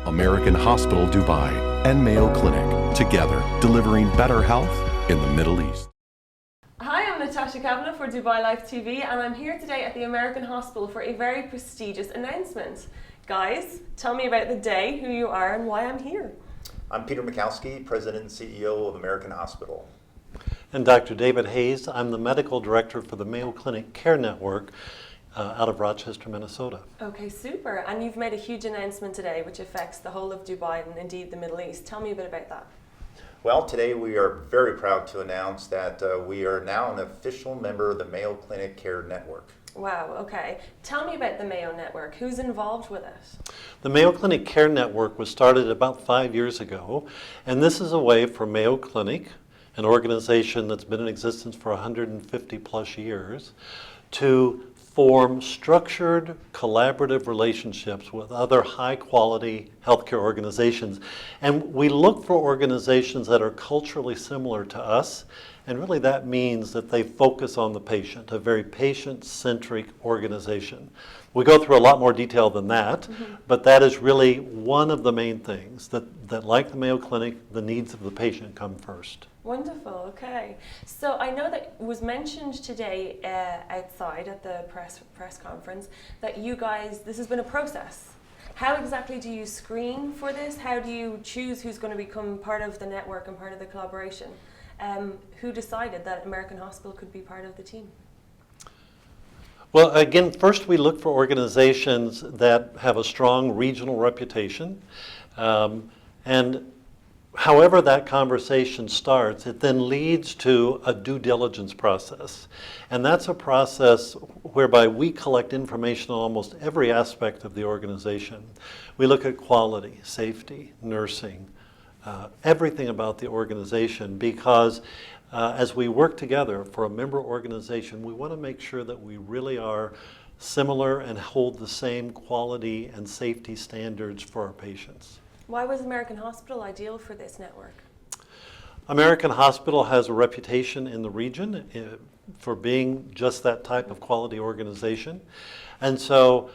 American Hospital Dubai, and Mayo Clinic, together delivering better health in the Middle East. Hi, I'm Natasha Kavanagh for Dubai Life TV, and I'm here today at the American Hospital for a very prestigious announcement. Guys, tell me about the day, who you are, and why I'm here. I'm Peter Makowski, President and CEO of American Hospital. And Dr. David Hayes, I'm the Medical Director for the Mayo Clinic Care Network out of Rochester, Minnesota. Okay, super. And you've made a huge announcement today which affects the whole of Dubai and indeed the Middle East. Tell me a bit about that. Well, today we are very proud to announce that we are now an official member of the Mayo Clinic Care Network. Wow, okay. Tell me about the Mayo Network. Who's involved with it? The Mayo Clinic Care Network was started about 5 years ago, and this is a way for Mayo Clinic, an organization that's been in existence for 150 plus years, to form structured, collaborative relationships with other high-quality healthcare organizations. And we look for organizations that are culturally similar to us, and really that means that they focus on the patient, a very patient-centric organization. We go through a lot more detail than that, but that is really one of the main things, that like the Mayo Clinic, the needs of the patient come first. Wonderful, okay. So I know that it was mentioned today outside at the press conference that you guys, this has been a process. How exactly do you screen for this? How do you choose who's going to become part of the network and part of the collaboration? Who decided that American Hospital could be part of the team? Well, again, first we look for organizations that have a strong regional reputation, and however that conversation starts, it then leads to a due diligence process. And that's a process whereby we collect information on almost every aspect of the organization. We look at quality, safety, nursing, everything about the organization, because as we work together for a member organization, we want to make sure that we really are similar and hold the same quality and safety standards for our patients. Why was American Hospital ideal for this network? American Hospital has a reputation in the region for being just that type of quality organization. And so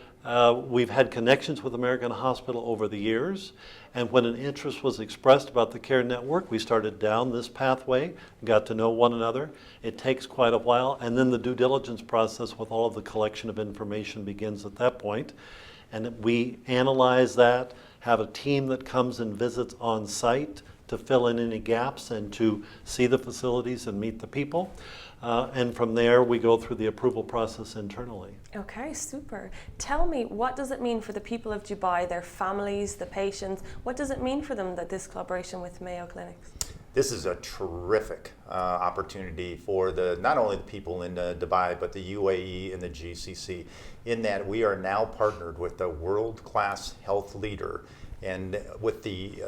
we've had connections with American Hospital over the years. And when an interest was expressed about the Care Network, we started down this pathway, got to know one another. It takes quite a while. And then the due diligence process with all of the collection of information begins at that point. And we analyze that, have a team that comes and visits on site to fill in any gaps and to see the facilities and meet the people. And from there, we go through the approval process internally. Okay, super. Tell me, what does it mean for the people of Dubai, their families, the patients? What does it mean for them that this collaboration with Mayo Clinics? This is a terrific opportunity for not only the people in Dubai, but the UAE and the GCC, in that we are now partnered with a world-class health leader, and with the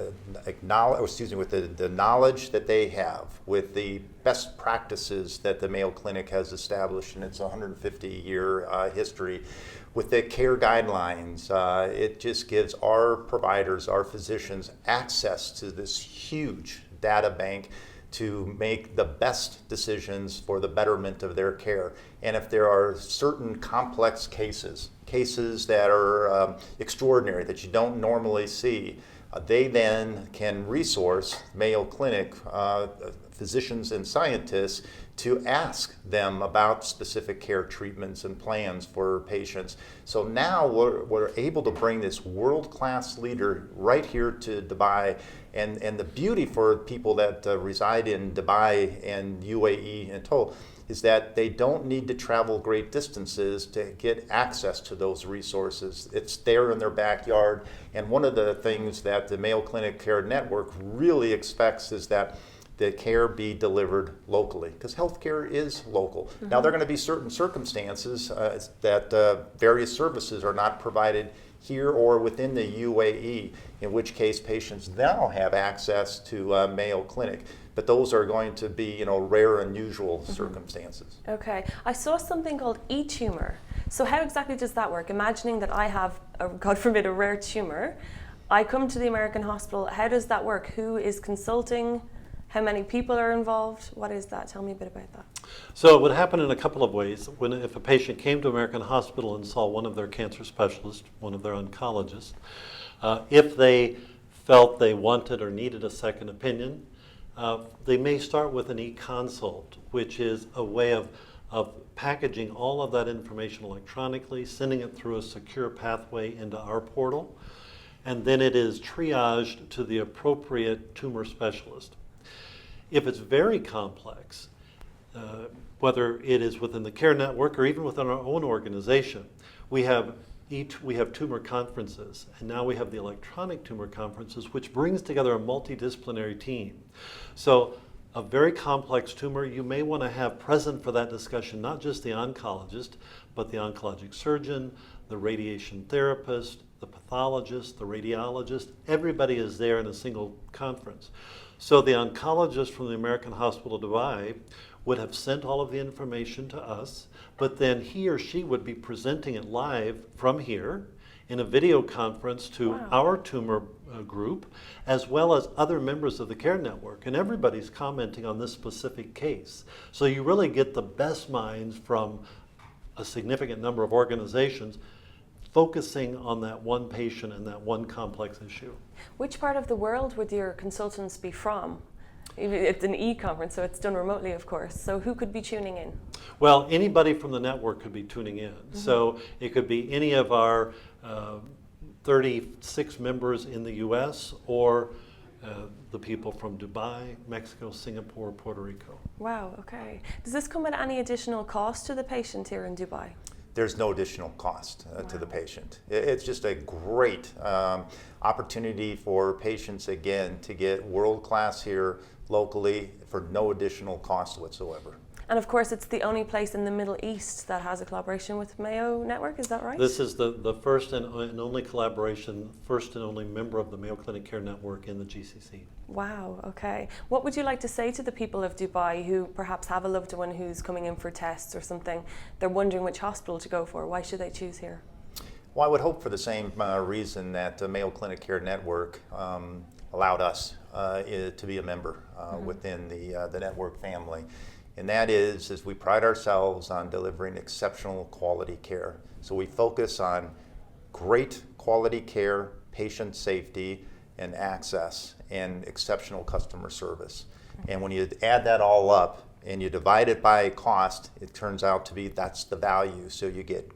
knowledge that they have, with the best practices that the Mayo Clinic has established in its 150-year history, with the care guidelines, it just gives our providers, our physicians, access to this huge data bank to make the best decisions for the betterment of their care. And if there are certain complex cases that are extraordinary, that you don't normally see, they then can resource Mayo Clinic physicians and scientists to ask them about specific care treatments and plans for patients. So now we're able to bring this world-class leader right here to Dubai. And the beauty for people that reside in Dubai and UAE in total is that they don't need to travel great distances to get access to those resources. It's there in their backyard. And one of the things that the Mayo Clinic Care Network really expects is that the care be delivered locally, because healthcare is local. Now, there are going to be certain circumstances that various services are not provided here or within the UAE, in which case patients now have access to Mayo Clinic. But those are going to be, rare, unusual circumstances. Okay, I saw something called e-tumor. So how exactly does that work? Imagining that I have, God forbid, a rare tumor, I come to the American Hospital. How does that work? Who is consulting? How many people are involved? What is that? Tell me a bit about that. So it would happen in a couple of ways. If a patient came to American Hospital and saw one of their cancer specialists, one of their oncologists, If they felt they wanted or needed a second opinion, they may start with an e-consult, which is a way of packaging all of that information electronically, sending it through a secure pathway into our portal, and then it is triaged to the appropriate tumor specialist. If it's very complex, whether it is within the care network or even within our own organization, we have tumor conferences, and now we have the electronic tumor conferences, which brings together a multidisciplinary team. So a very complex tumor, you may want to have present for that discussion not just the oncologist, but the oncologic surgeon, the radiation therapist, the pathologist, the radiologist. Everybody is there in a single conference. So the oncologist from the American Hospital of Dubai would have sent all of the information to us, but then he or she would be presenting it live from here in a video conference to our tumor group, as well as other members of the care network. And everybody's commenting on this specific case. So you really get the best minds from a significant number of organizations focusing on that one patient and that one complex issue. Which part of the world would your consultants be from? It's an e-conference, so it's done remotely, of course. So who could be tuning in? Well, anybody from the network could be tuning in. Mm-hmm. So it could be any of our 36 members in the U.S. or the people from Dubai, Mexico, Singapore, Puerto Rico. Wow, okay. Does this come at any additional cost to the patient here in Dubai? There's no additional cost to the patient. It's just a great opportunity for patients, again, to get world-class here locally for no additional cost whatsoever. And of course, it's the only place in the Middle East that has a collaboration with Mayo Network, is that right? This is the first and only collaboration, first and only member of the Mayo Clinic Care Network in the GCC. Wow, okay. What would you like to say to the people of Dubai who perhaps have a loved one who's coming in for tests or something? They're wondering which hospital to go for. Why should they choose here? Well, I would hope for the same reason that the Mayo Clinic Care Network allowed us to be a member within the network family. And that is we pride ourselves on delivering exceptional quality care. So we focus on great quality care, patient safety, and access, and exceptional customer service. And when you add that all up and you divide it by cost, it turns out to be that's the value. So you get,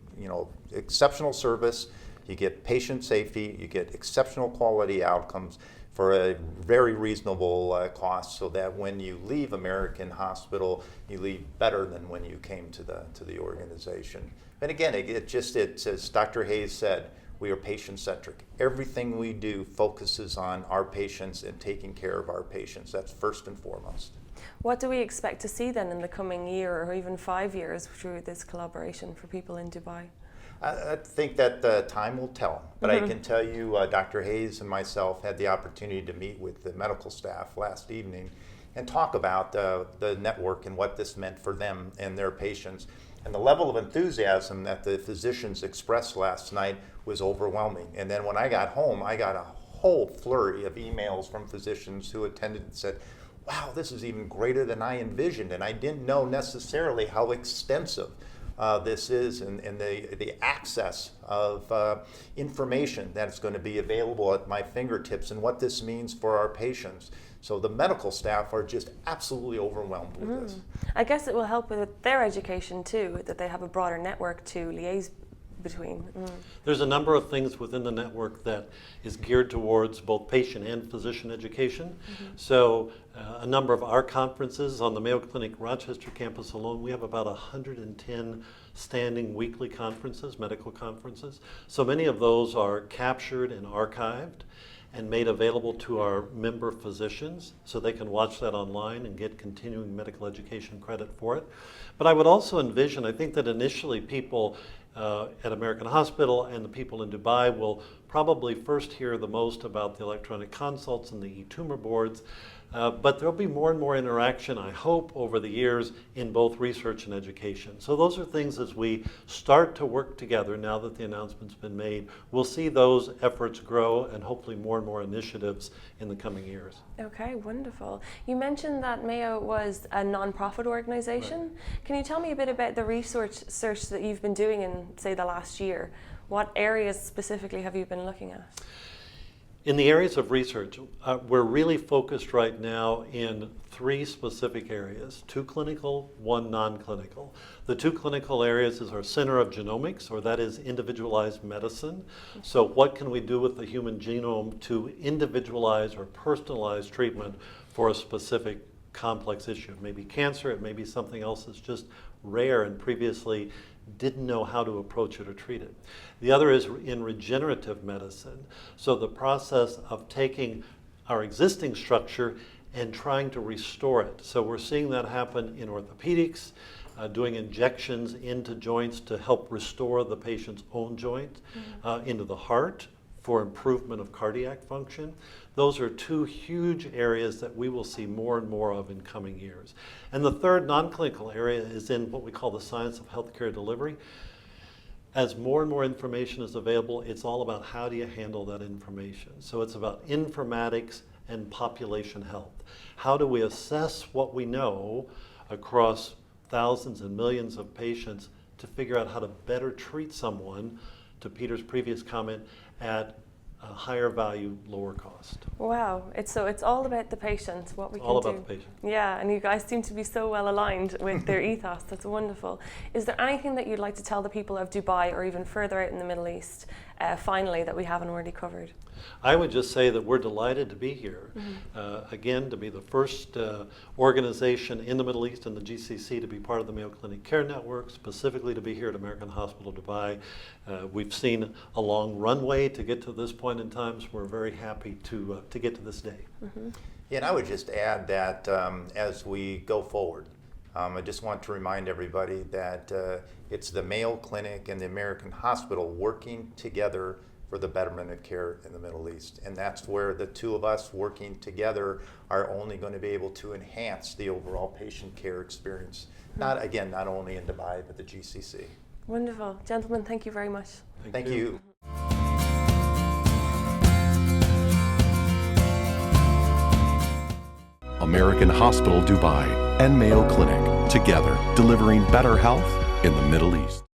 exceptional service, you get patient safety, you get exceptional quality outcomes for a very reasonable cost, so that when you leave American Hospital, you leave better than when you came to the organization. And again, it's as Dr. Hayes said, we are patient-centric. Everything we do focuses on our patients and taking care of our patients. That's first and foremost. What do we expect to see then in the coming year or even 5 years through this collaboration for people in Dubai? I think that time will tell, but I can tell you Dr. Hayes and myself had the opportunity to meet with the medical staff last evening and talk about the network and what this meant for them and their patients. And the level of enthusiasm that the physicians expressed last night was overwhelming. And then when I got home, I got a whole flurry of emails from physicians who attended and said, wow, this is even greater than I envisioned, and I didn't know necessarily how extensive this is, and the access of information that's going to be available at my fingertips and what this means for our patients. So the medical staff are just absolutely overwhelmed with this. I guess it will help with their education too, that they have a broader network to liaise between. There's a number of things within the network that is geared towards both patient and physician education. So a number of our conferences on the Mayo Clinic Rochester campus alone, we have about 110 standing weekly conferences, medical conferences. So many of those are captured and archived and made available to our member physicians so they can watch that online and get continuing medical education credit for it. But I would also envision, I think that initially people at American Hospital and the people in Dubai will probably first hear the most about the electronic consults and the e-tumor boards, but there'll be more and more interaction, I hope, over the years in both research and education. So those are things as we start to work together now that the announcement's been made, we'll see those efforts grow and hopefully more and more initiatives in the coming years. Okay, wonderful. You mentioned that Mayo was a non-profit organization. Right. Can you tell me a bit about the research that you've been doing in, say, the last year? What areas specifically have you been looking at? In the areas of research, we're really focused right now in 3 specific areas, 2 clinical, 1 non-clinical. The 2 clinical areas is our Center of Genomics, or that is individualized medicine. So what can we do with the human genome to individualize or personalize treatment for a specific complex issue? It may be cancer, it may be something else that's just rare and previously didn't know how to approach it or treat it. The other is in regenerative medicine. So the process of taking our existing structure and trying to restore it. So we're seeing that happen in orthopedics, doing injections into joints to help restore the patient's own joint, into the heart for improvement of cardiac function. Those are 2 huge areas that we will see more and more of in coming years. And the third non-clinical area is in what we call the science of healthcare delivery. As more and more information is available, it's all about how do you handle that information. So it's about informatics and population health. How do we assess what we know across thousands and millions of patients to figure out how to better treat someone, to Peter's previous comment, at a higher value, lower cost. Wow, it's all about the patient, what we can do. All about the patient. Yeah, and you guys seem to be so well aligned with their ethos. That's wonderful. Is there anything that you'd like to tell the people of Dubai or even further out in the Middle East, finally, that we haven't already covered? I would just say that we're delighted to be here. Again, to be the first organization in the Middle East and the GCC to be part of the Mayo Clinic Care Network, specifically to be here at American Hospital Dubai. We've seen a long runway to get to this point in time, so we're very happy to get to this day. Yeah, and I would just add that as we go forward, I just want to remind everybody that it's the Mayo Clinic and the American Hospital working together for the betterment of care in the Middle East. And that's where the 2 of us working together are only going to be able to enhance the overall patient care experience. Not only in Dubai, but the GCC. Wonderful. Gentlemen, thank you very much. Thank you. American Hospital Dubai and Mayo Clinic, together delivering better health in the Middle East.